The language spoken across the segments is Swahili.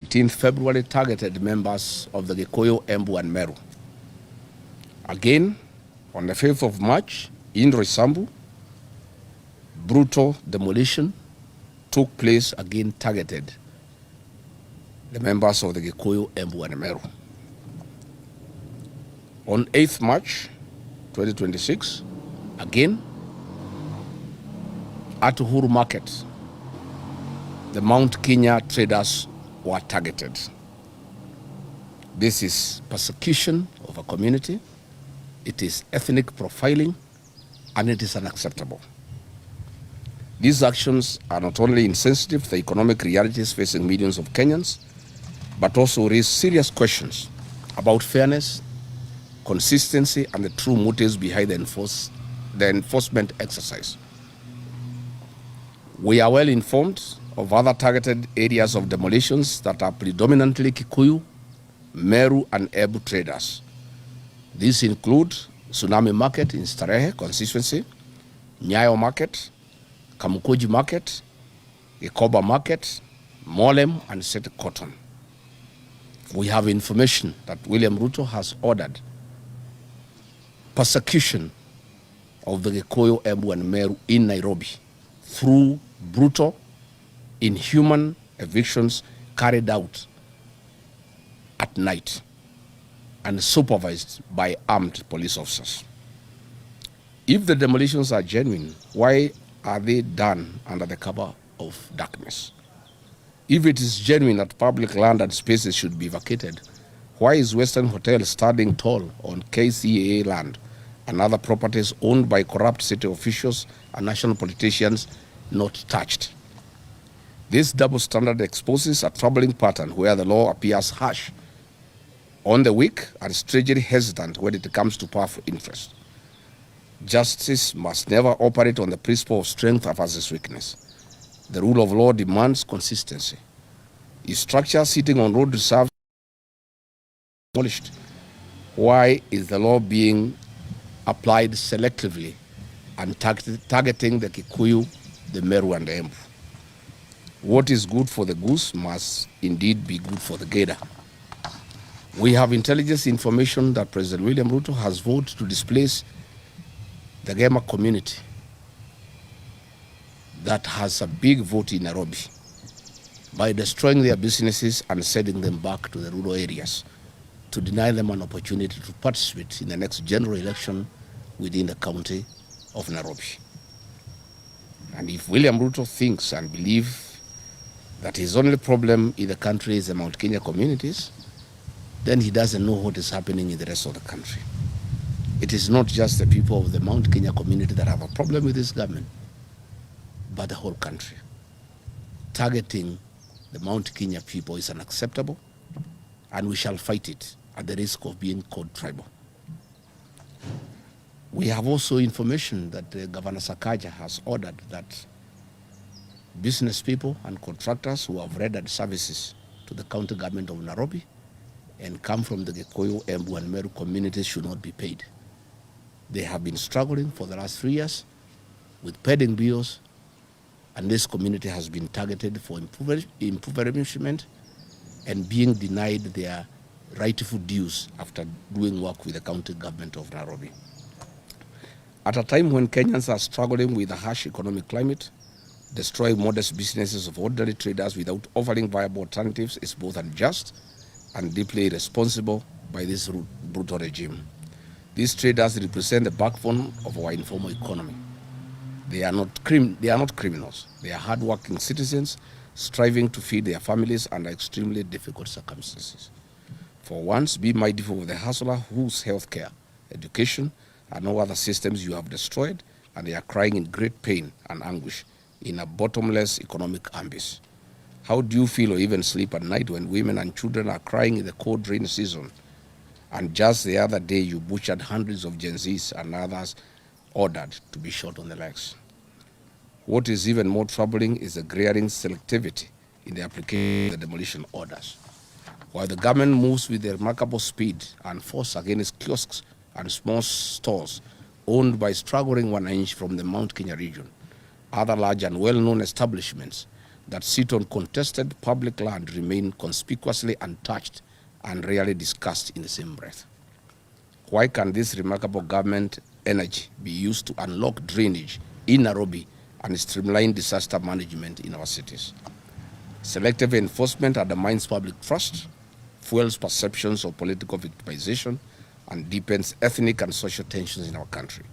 18th February targeted members of the Gikuyu, Embu, and Meru. Again, on the 5th of March, in Roysambu, brutal demolition took place, again targeted the members of the Gikuyu, Embu, and Meru. On 8th March 2026, again, at Uhuru Market, the Mount Kenya traders were targeted. This is persecution of a community, it is ethnic profiling, and it is unacceptable. These actions are not only insensitive to the economic realities facing millions of Kenyans, but also raise serious questions about fairness, consistency, and the true motives behind the enforcement exercise. We are well informed of other targeted areas of demolitions that are predominantly Kikuyu, Meru, and Embu traders. These include Tsunami Market in Starehe constituency, Nyayo Market, Kamukuji Market, Ikoba Market, Molem, and Sete Cotton. We have information that William Ruto has ordered persecution of the Gikuyu, Embu, and Meru in Nairobi through brutal, inhuman evictions carried out at night and supervised by armed police officers. If the demolitions are genuine, why are they done under the cover of darkness? If it is genuine that public land and spaces should be vacated, why is Western Hotel standing tall on KCAA land and other properties owned by corrupt city officials and national politicians not touched? This double standard exposes a troubling pattern where the law appears harsh on the weak and strangely hesitant when it comes to powerful interests. Justice must never operate on the principle of strength versus weakness. The rule of law demands consistency. If structures sitting on road reserves are demolished, why is the law being applied selectively and targeting the Kikuyu, the Meru, and the Embu? What is good for the goose must indeed be good for the gator. We have intelligence information that President William Ruto has vowed to displace the Gema community that has a big vote in Nairobi by destroying their businesses and sending them back to the rural areas to deny them an opportunity to participate in the next general election within the county of Nairobi. And if William Ruto thinks and believes that his only problem in the country is the Mount Kenya communities, then he doesn't know what is happening in the rest of the country. It is not just the people of the Mount Kenya community that have a problem with this government, but the whole country. Targeting the Mount Kenya people is unacceptable, and we shall fight it at the risk of being called tribal. We have also information that Governor Sakaja has ordered that business people and contractors who have rendered services to the county government of Nairobi and come from the Gikuyu, Embu, and Meru communities should not be paid. They have been struggling for the last 3 years with pending bills, and this community has been targeted for impoverishment and being denied their rightful dues after doing work with the county government of Nairobi. At a time when Kenyans are struggling with a harsh economic climate, destroying modest businesses of ordinary traders without offering viable alternatives is both unjust and deeply irresponsible by this brutal regime. These traders represent the backbone of our informal economy. They are not criminals. They are hardworking citizens striving to feed their families under extremely difficult circumstances. For once, be mindful of the hustler whose healthcare, education, and no other systems you have destroyed, and they are crying in great pain and anguish in a bottomless economic abyss. How do you feel or even sleep at night when women and children are crying in the cold rain season? And just the other day, you butchered hundreds of Gen Zs and others ordered to be shot on the legs. What is even more troubling is the glaring selectivity in the application of the demolition orders. While the government moves with remarkable speed and force against kiosks and small stores owned by struggling 1 inch from the Mount Kenya region, other large and well-known establishments that sit on contested public land remain conspicuously untouched and rarely discussed in the same breath? Why can this remarkable government energy be used to unlock drainage in Nairobi and streamline disaster management in our cities? Selective enforcement undermines public trust, fuels perceptions of political victimization, and deepens ethnic and social tensions in our country.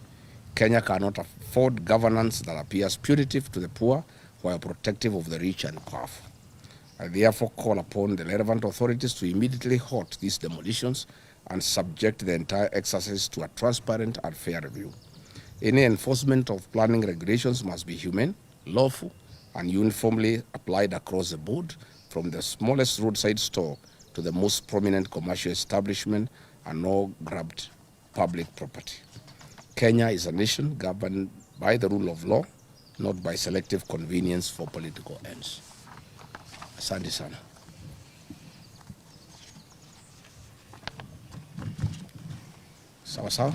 Kenya cannot afford governance that appears punitive to the poor while protective of the rich and powerful. I therefore call upon the relevant authorities to immediately halt these demolitions and subject the entire exercise to a transparent and fair review. Any enforcement of planning regulations must be humane, lawful, and uniformly applied across the board, from the smallest roadside store to the most prominent commercial establishment, and no grabbed public property. Kenya is a nation governed by the rule of law, not by selective convenience for political ends. Asante sana. Sawa sawa.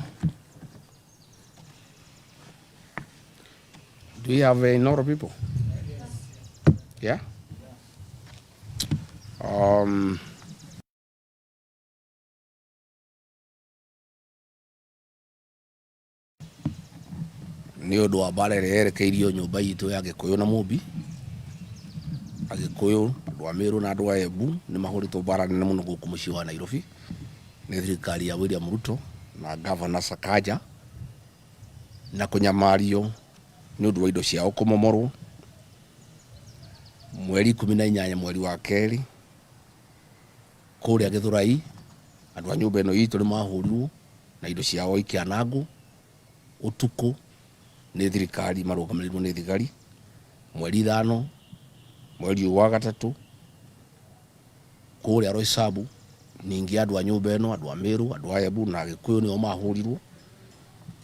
Do we have a lot of people? Yeah? Nĩ ũndũ wa mbara ĩrĩa yerekeirio nyũmba itũ ya Gĩkũyũ na Mũmbi, Agĩkũyũ, andũ a Meru na andũ a Embu nĩ mahũrĩtwo mbara nene mũno gũkũ mũciĩ wa Nairobi nĩ thirikari ya William Ruto na Governor Sakaja, na kũnyamario nĩ ũndũ wa indo ciao kũmomorwo mweri 18 mweri wa kerĩ kũrĩa Gĩthũrai. Andũ a nyũmba ĩno itũ nĩ mahũrirwo na indo ciao ikĩanangwo ũtukũ nĩ thirikari, marũgamĩrĩirwo nĩ thigari. Mweri 5 mweri wa gatatũ kũrĩa Roysambu, ningĩ andũ a nyũmba ĩno, andũ a Meru, andũ a Embu na Gĩkũyũ nĩo mahũrirwo.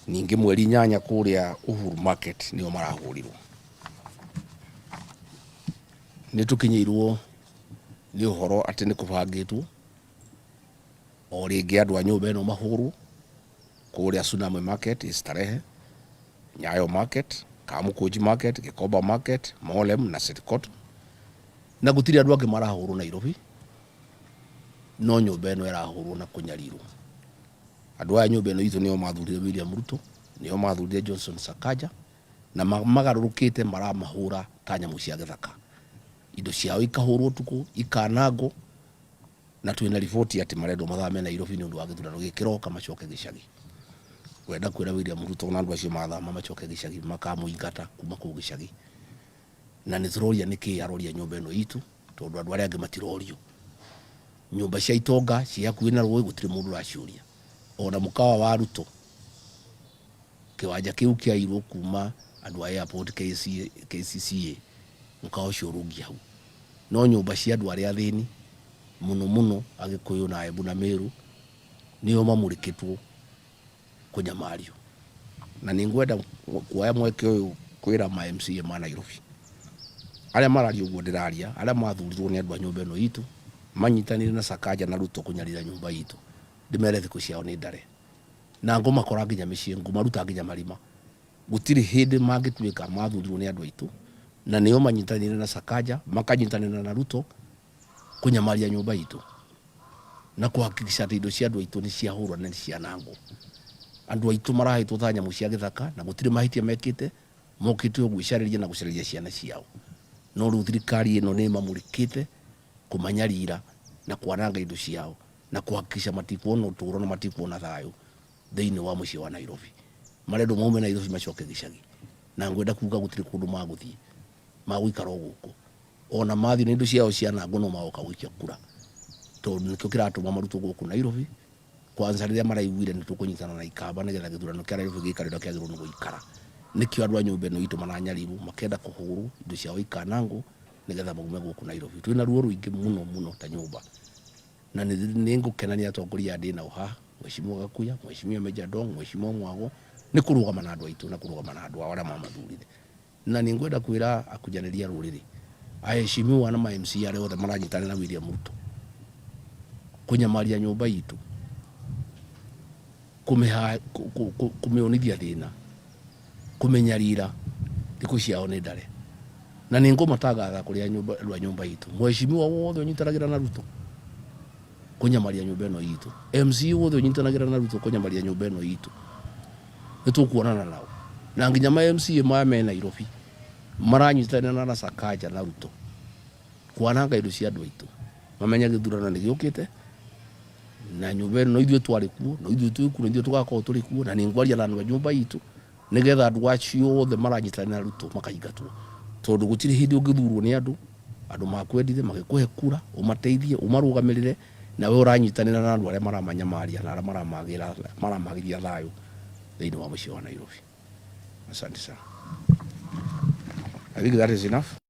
Ningĩ mweri 8 kũrĩa Uhuru Market nĩo marahũrirwo. Nĩ tũkinyĩirwo nĩ ũhoro atĩ nĩ kũbangĩtwo o rĩngĩ andũ a nyũmba ĩno mahũrwo kũrĩa Tsunami Market, Starehe, Nyayo Market, Kamukunji Market, Gĩkomba Market, Molem na City Cotton, na gũtirĩ andũ angĩ marahũrwo Nairobi, no nyũmba ĩno ĩrahũrwo na kũnyarirwo. Andũ a nyũmba ĩno itũ nĩo mathurire William Ruto, nĩo mathurire Johnson Sakaja, na magarũrũkĩte maramahũra ta nyamũ cia gĩthaka. Indo ciao ikahũrwo tuku, ikanangwo, na twĩna riboti atĩ marendwo mathame Nairobi nĩ ũndũ wa gĩthurano gĩkĩroka macoke gĩcagi. Wenda kwĩra William Ruto na andũ acio mathama macoke gĩcagi, makamũingata kuma kũu gĩcagi. Na nĩ tũroria nĩkĩ aroria nyũmba ĩno itũ, tondũ andũ arĩa angĩ matirorio. Nyũmba cia itonga cia hakuhĩ na rũĩ gũtirĩ mũndũ ũraciũria. Ona mũkawa wa Ruto, kĩwanja kĩu kĩairwo kuma andũ a airport KCCA, mũkawa ũcio ũrũngi hau. No nyũmba cia andũ arĩa athĩni mũno Agĩkũyũ na Embu na Meru nĩo mamũrĩkĩtwo kũnyamario. Na nĩ ngwenda kuoya mweke ũyũ kwĩra ma MCA ma Nairobi, arĩa mararia ũguo ndĩraria, arĩa mathurirwo nĩ andũ a nyũmba ĩno itũ, manyitanĩire na Sakaja na Ruto kũnyarira nyũmba itũ, ndĩmere thikũ ciao nĩ ndare. Na ngũmakora nginya mĩciĩ, ngũmaruta nginya marima. Gũtirĩ hĩndĩ mangĩtuĩka mathurirwo nĩ andũ aitũ, na nĩo manyitanĩire na Sakaja, makanyitanĩra na Ruto kũnyamaria nyũmba itũ na kũhakikisha atĩ indo cia andũ aitũ nĩ ciahũrwo na nĩ cianangwo. Andũ aitũ marahetwo ta nyamũ cia gĩthaka na gũtirĩ mahĩtia mekĩte, mokĩte o gwĩcarĩria na gũcarĩria ciana ciao. No rĩu thirikari ĩno nĩ mamũrĩkĩte kũmanyarira na kwananga indo ciao na kũhakikisha matikuona ũtũũro na matikuona thayũ thĩinĩ wa mũciĩ wa Nairobi. Marendwo maume Nairobi macoke gĩcagi, na ngwenda kuuga gũtirĩ kũndũ magũthiĩ, magũikara o gũkũ. Ona mathiĩ na indo ciao cianangwo no magoka gũikia kura, tondũ nĩkĩo kĩratũma marutwo gũkũ Nairobi. Kwanza rĩrĩa maraiguire nĩ tũkũnyitana na ikamba nĩgetha gĩthurano kĩa Nairobi gĩikare ũrĩa kĩagĩrĩirwo nĩ gũikara. Nĩkĩo andũ a nyũmba ĩno itũ maranyarirwo, makenda kũhũrwo, indo ciao ikanangwo nĩgetha maume gũkũ Nairobi. Twĩna ruo rũingĩ mũno ta nyũmba, na nĩ ngũkenania atongoria ndĩ nao haha, Mheshimiwa Gakuya, Mheshimiwa Meja Dong, Mheshimiwa Mwago, nĩ kũrũgama na andũ aitũ na kũrũgama na andũ arĩa mamathurire. Na nĩ ngwenda kwĩra akujanĩria rũrĩrĩ, aheshimiwa na ma MCA arĩa othe maranyitanĩra na William Ruto kũnyamaria nyũmba itũ, kũmĩonithia thĩna, kũmenyarira, thikũ ciao nĩ ndare. na ningo matagaga kuria nyumba itu mheshimiwa wothe unyitanagira na Ruto kunyamaria nyumba ino itu MC wothe unyitanagira na Ruto kunyamaria nyumba ino itu nitukuonana nao na nginya ma MC ma me Nairobi maranyitana na Sakaja na Ruto kwananga indo cia andu aitu mamenya githurano ni giukite na nyumba ino ithuĩ twari kuo na ithuĩ twĩ kuo na ithuĩ tugakorwo turi kuo na ningwaria na andu a nyumba itu nigetha andu acio othe maranyitana na Ruto makaingatwo tondu gutiri hindi ungithurwo ni andu makwendithe magikuhe kura umateithie umarugamirire na we uranyitanira na andu aria maramanyamaria na aria maramagiria thayo thiini wa mucii wa Nairobi. Asante sana. I think that is enough.